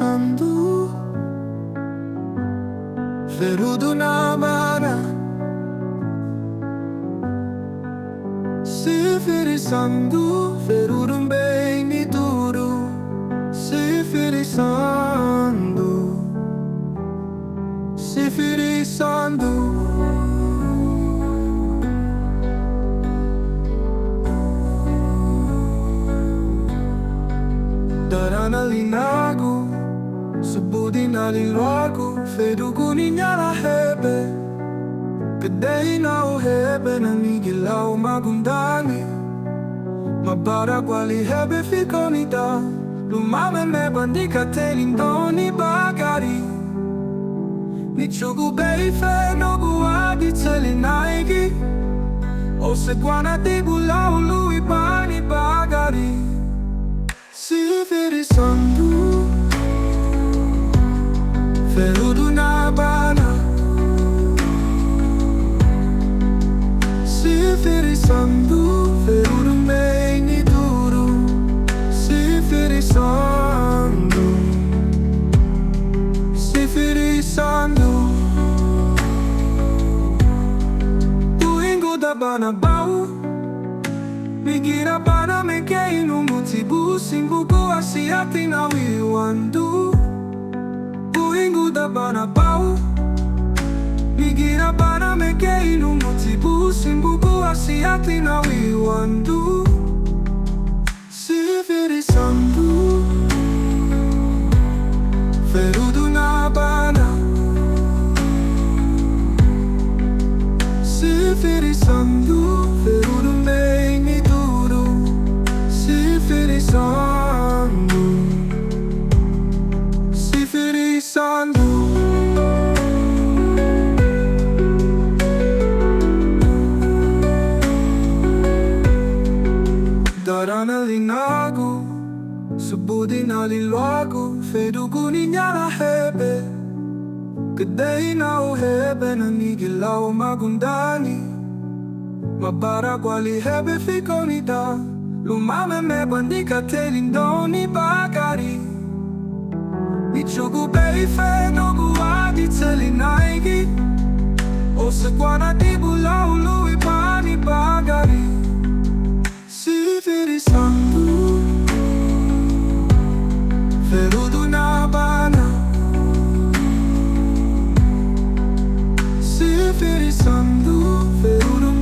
sandu Ferudo na mana Sifiri sandu Ferudum bem ni duro Sifiri sandu Sifiri sandu Daranali Nagu Subudi nalilogo Fedugo ninyala hebe Pedei na uhebe Nanigilao magundani Mabara kwali hebe fikonida Lumame mebandika telindoni bagari Nichugu beife nogu adi telinaigi Ose guana digulau lui bani bagari Sifiri sandu Ferudo na bana Sifiri sandu Ferudo mei ni duro Sifiri sandu Sifiri sandu Tuingo da bana bau Migira bana mekei no mutibu Simbuko asiati na wiwandu Tuingo da bana bau Migira bana mekei no mutibu Simbuko asiati na wiwandu Sifiri sandu Ferudo na bana Sifiri sandu Ferudo mei ni duro Sifiri sandu Sifiri sandu Daranali Nagu Subudi nalilogo Fedugo ninyala hebe Kedei na uhebe Nanigilao magundani Mabara kwali hebe fikonida Lumame mebandika telindoni bagari Nichugu beife nogu adi telinaigi Ose guana dibulau lui bani bagari Sifiri sandu Ferudo na bana Sifiri sandu Ferudo